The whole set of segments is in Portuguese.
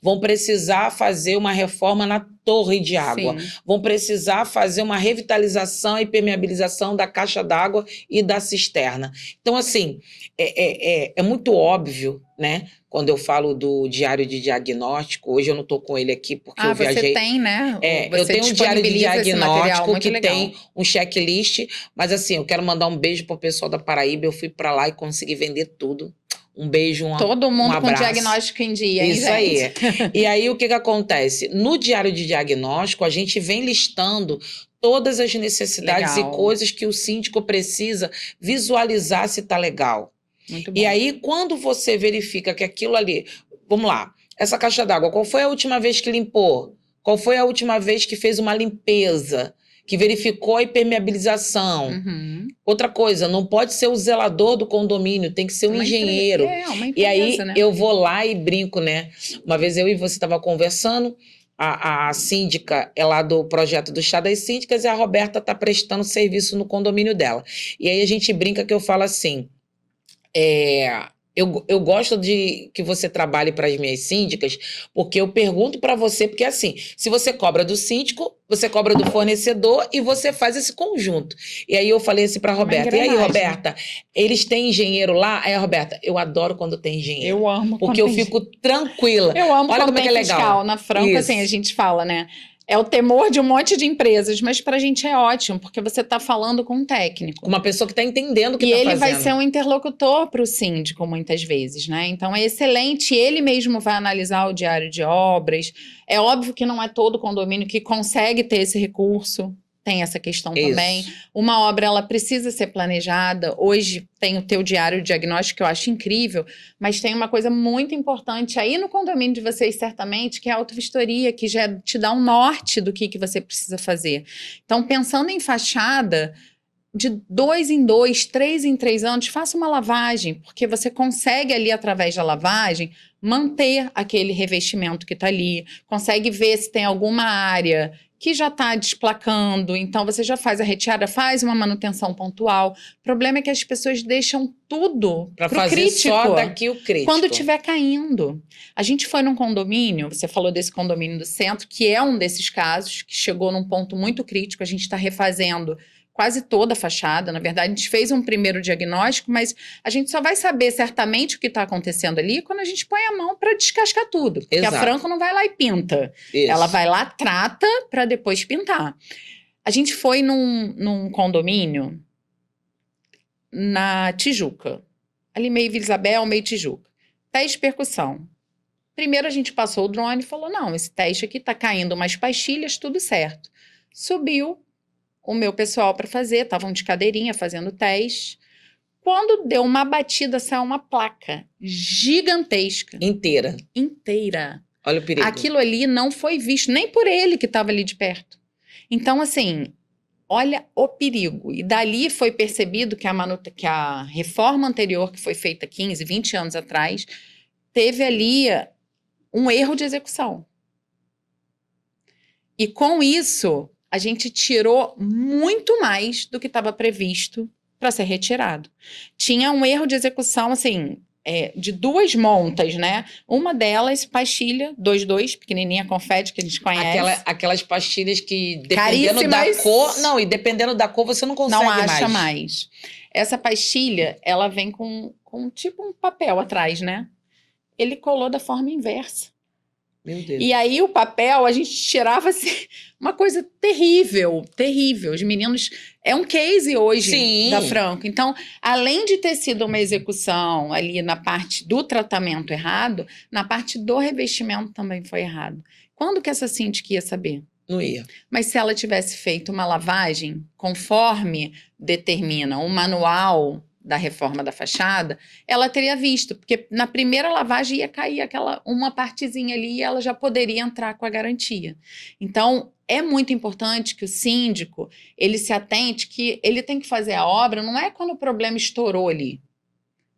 vão precisar fazer uma reforma na torre de água, Sim. vão precisar fazer uma revitalização e permeabilização da caixa d'água e da cisterna. Então, assim, é muito óbvio, né? Quando eu falo do diário de diagnóstico, hoje eu não estou com ele aqui porque eu Você viajei. tem, né? Eu Você tenho um diário de disponibiliza esse material, diagnóstico muito que legal. tem um checklist, mas assim, eu quero mandar um beijo pro pessoal da Paraíba, eu fui para lá e consegui vender tudo. Um beijo, Todo um mundo com abraço. diagnóstico em dia, hein, Isso aí. gente? E aí, o que acontece? No diário de diagnóstico, a gente vem listando todas as necessidades Legal. e coisas que o síndico precisa visualizar se está legal. Muito bom. E aí, quando você verifica que aquilo ali... Vamos lá. Essa caixa d'água, qual foi a última vez que limpou? Qual foi a última vez que fez uma limpeza? Que verificou a impermeabilização? Uhum. Outra coisa, não pode ser o zelador do condomínio, tem que ser um engenheiro. Uma empresa, E aí né? eu vou lá e brinco, né? Uma vez eu e você estava conversando, a síndica é lá do projeto do Chá das Síndicas e a Roberta está prestando serviço no condomínio dela. E aí a gente brinca que eu falo assim, eu gosto de que você trabalhe para as minhas síndicas, porque eu pergunto para você, porque assim, se você cobra do síndico, você cobra do fornecedor e você faz esse conjunto. E aí eu falei assim para a Roberta, e aí, Roberta, eles têm engenheiro lá? Aí a Roberta, eu adoro quando tem engenheiro. Eu amo porque eu fico tranquila. Eu amo Olha quando como tem é que é fiscal. legal. Na Franco, Isso. assim, a gente fala, né? É o temor de um monte de empresas, mas pra gente é ótimo, porque você tá falando com um técnico. Com uma pessoa que está entendendo o que E tá ele fazendo. vai ser um interlocutor pro síndico, muitas vezes, né? Então é excelente, ele mesmo vai analisar o diário de obras. É óbvio que não é todo condomínio que consegue ter esse recurso. Tem essa questão também. Uma obra, ela precisa ser planejada. Hoje tem o teu diário de diagnóstico, que eu acho incrível, mas tem uma coisa muito importante aí no condomínio de vocês, certamente, que é a autovistoria, que já te dá um norte do que você precisa fazer. Então, pensando em fachada, de 2 em 2, 3 em 3 anos, faça uma lavagem, porque você consegue ali, através da lavagem, manter aquele revestimento que está ali, consegue ver se tem alguma área que já está desplacando, então você já faz a retirada, faz uma manutenção pontual. O problema é que as pessoas deixam tudo para pro fazer crítico, só daqui o crítico. quando estiver caindo. A gente foi num condomínio, você falou desse condomínio do centro, que é um desses casos, que chegou num ponto muito crítico, a gente está refazendo quase toda a fachada. Na verdade, a gente fez um primeiro diagnóstico, mas a gente só vai saber certamente o que está acontecendo ali quando a gente põe a mão para descascar tudo. Porque a Franco não vai lá e pinta. Isso. Ela vai lá, trata, para depois pintar. A gente foi num condomínio na Tijuca. Ali meio Vila Isabel, meio Tijuca. Teste de percussão. Primeiro a gente passou o drone e falou, não, esse teste aqui tá caindo umas pastilhas, tudo certo. Subiu o meu pessoal para fazer, estavam de cadeirinha fazendo teste. Quando deu uma batida, saiu uma placa gigantesca. Inteira. Olha o perigo. Aquilo ali não foi visto, nem por ele que estava ali de perto. Então, assim, olha o perigo. E dali foi percebido que a reforma anterior, que foi feita 15, 20 anos atrás, teve ali um erro de execução. E com isso, a gente tirou muito mais do que estava previsto para ser retirado. Tinha um erro de execução, assim, de 2 montas, né? Uma delas, pastilha, 22, pequenininha, confete, que a gente conhece. Aquelas pastilhas que, dependendo da cor... Não, e dependendo da cor, você não consegue mais. Não acha mais. Essa pastilha, ela vem com tipo um papel atrás, né? Ele colou da forma inversa. Meu Deus. E aí o papel, a gente tirava assim, uma coisa terrível, terrível. Os meninos... É um case hoje da Franco. Então, além de ter sido uma execução ali na parte do tratamento errado, na parte do revestimento também foi errado. Quando que essa síndica ia saber? Não ia. Mas se ela tivesse feito uma lavagem conforme determina o manual da reforma da fachada, ela teria visto, porque na primeira lavagem ia cair uma partezinha ali e ela já poderia entrar com a garantia. Então, é muito importante que o síndico, ele se atente que ele tem que fazer a obra, não é quando o problema estourou ali.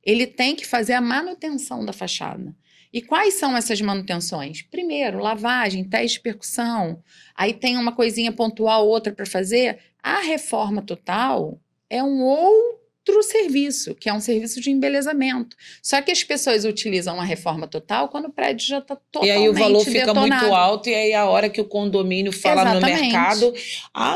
Ele tem que fazer a manutenção da fachada. E quais são essas manutenções? Primeiro, lavagem, teste de percussão, aí tem uma coisinha pontual, outra para fazer. A reforma total é um outro serviço, que é um serviço de embelezamento. Só que as pessoas utilizam a reforma total quando o prédio já está totalmente E aí o valor fica detonado. muito alto, e aí a hora que o condomínio fala no Exatamente. mercado,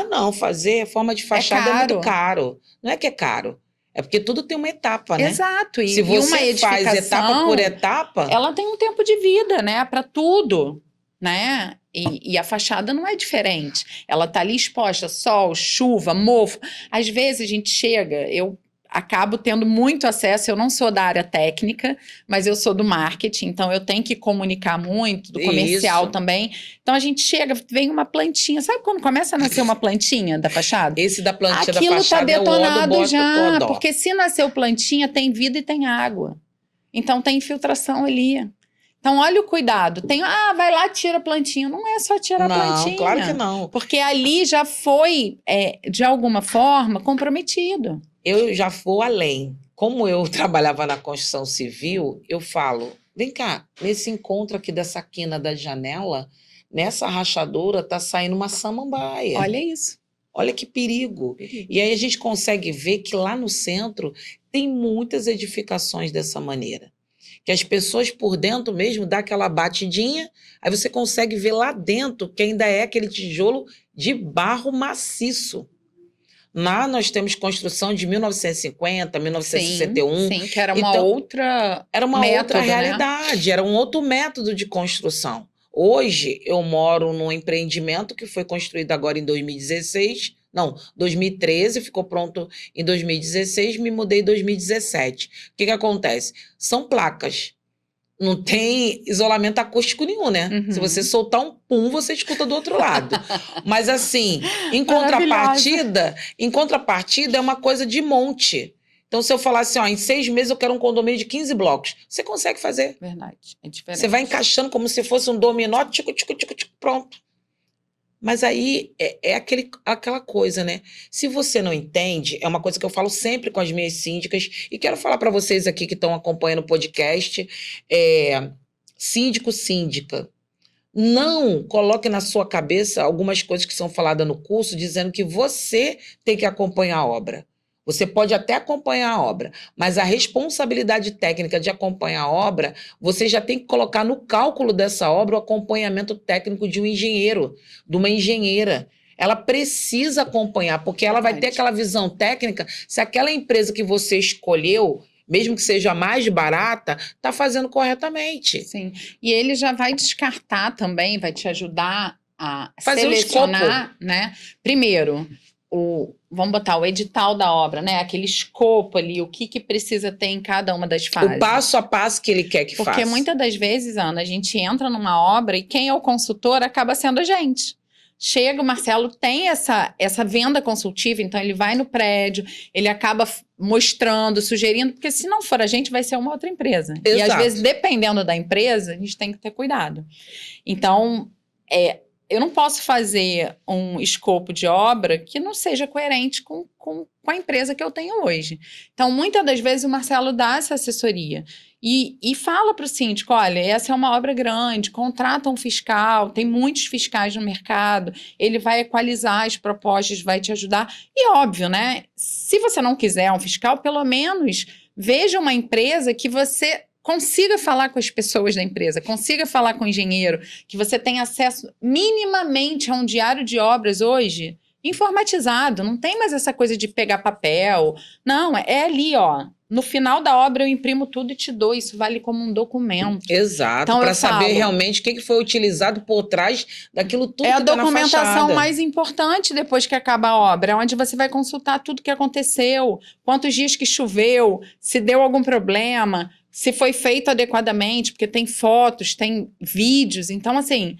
não, fazer reforma de fachada é muito caro. Não é que é caro, é porque tudo tem uma etapa, né? Exato. Se você faz etapa por etapa... ela tem um tempo de vida, né? Para tudo, né? E a fachada não é diferente. Ela tá ali exposta, sol, chuva, mofo. Às vezes a gente chega, eu acabo tendo muito acesso, eu não sou da área técnica, mas eu sou do marketing, então eu tenho que comunicar muito, do comercial também. Então a gente chega, vem uma plantinha, sabe quando começa a nascer uma plantinha da fachada? Esse da plantinha da Aquilo fachada tá detonado é o já, odó. porque se nasceu plantinha, tem vida e tem água. Então tem infiltração ali. Então, olha o cuidado. Vai lá, tira a plantinha. Não é só tirar a plantinha. Não, claro que não. Porque ali já foi, de alguma forma, comprometido. Eu já vou além. Como eu trabalhava na construção civil, eu falo, vem cá, nesse encontro aqui dessa quina da janela, nessa rachadura tá saindo uma samambaia. Olha isso. Olha que perigo. E aí a gente consegue ver que lá no centro tem muitas edificações dessa maneira. Que as pessoas por dentro mesmo dão aquela batidinha, aí você consegue ver lá dentro que ainda é aquele tijolo de barro maciço. Lá nós temos construção de 1950, 1961. Sim, que era uma outra realidade, era um outro método de construção. Hoje eu moro num empreendimento que foi construído agora em 2013, ficou pronto em 2016, me mudei em 2017. O que acontece? São placas. Não tem isolamento acústico nenhum, né? Uhum. Se você soltar um pum, você escuta do outro lado. Mas assim, em contrapartida é uma coisa de monte. Então, se eu falar assim, em 6 meses eu quero um condomínio de 15 blocos, você consegue fazer. Verdade, é diferente. Você vai encaixando como se fosse um dominó, tico, tico, tico, tico, pronto. Mas aí é aquela coisa, né? Se você não entende, é uma coisa que eu falo sempre com as minhas síndicas, e quero falar para vocês aqui que estão acompanhando o podcast, síndico, síndica, não coloque na sua cabeça algumas coisas que são faladas no curso, dizendo que você tem que acompanhar a obra. Você pode até acompanhar a obra, mas a responsabilidade técnica de acompanhar a obra, você já tem que colocar no cálculo dessa obra o acompanhamento técnico de um engenheiro, de uma engenheira. Ela precisa acompanhar, porque ela vai ter aquela visão técnica se aquela empresa que você escolheu, mesmo que seja mais barata, está fazendo corretamente. Sim, e ele já vai descartar também, vai te ajudar a fazer selecionar, né? Primeiro, vamos botar o edital da obra, né? Aquele escopo ali, o que precisa ter em cada uma das fases. O passo a passo que ele quer que faça. Porque muitas das vezes, Ana, a gente entra numa obra e quem é o consultor acaba sendo a gente. Chega, o Marcelo tem essa venda consultiva, então ele vai no prédio, ele acaba mostrando, sugerindo, porque se não for a gente, vai ser uma outra empresa. Exato. E às vezes, dependendo da empresa, a gente tem que ter cuidado. Então, eu não posso fazer um escopo de obra que não seja coerente com a empresa que eu tenho hoje. Então, muitas das vezes, o Marcelo dá essa assessoria e fala para o síndico, olha, essa é uma obra grande, contrata um fiscal, tem muitos fiscais no mercado, ele vai equalizar as propostas, vai te ajudar. E óbvio, né? Se você não quiser um fiscal, pelo menos veja uma empresa que você consiga falar com as pessoas da empresa, consiga falar com o engenheiro, que você tenha acesso minimamente a um diário de obras hoje informatizado, não tem mais essa coisa de pegar papel, não, é ali, ó, no final da obra eu imprimo tudo e te dou, isso vale como um documento. Exato, então, para saber realmente o que foi utilizado por trás daquilo tudo que tá na fachada. É a documentação mais importante depois que acaba a obra, onde você vai consultar tudo que aconteceu, quantos dias que choveu, se deu algum problema, se foi feito adequadamente, porque tem fotos, tem vídeos. Então, assim,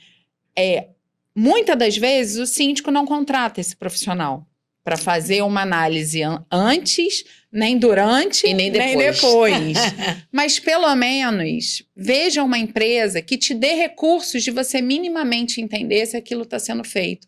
muitas das vezes o síndico não contrata esse profissional para fazer uma análise antes, nem durante, e nem depois. Mas, pelo menos, veja uma empresa que te dê recursos de você minimamente entender se aquilo está sendo feito.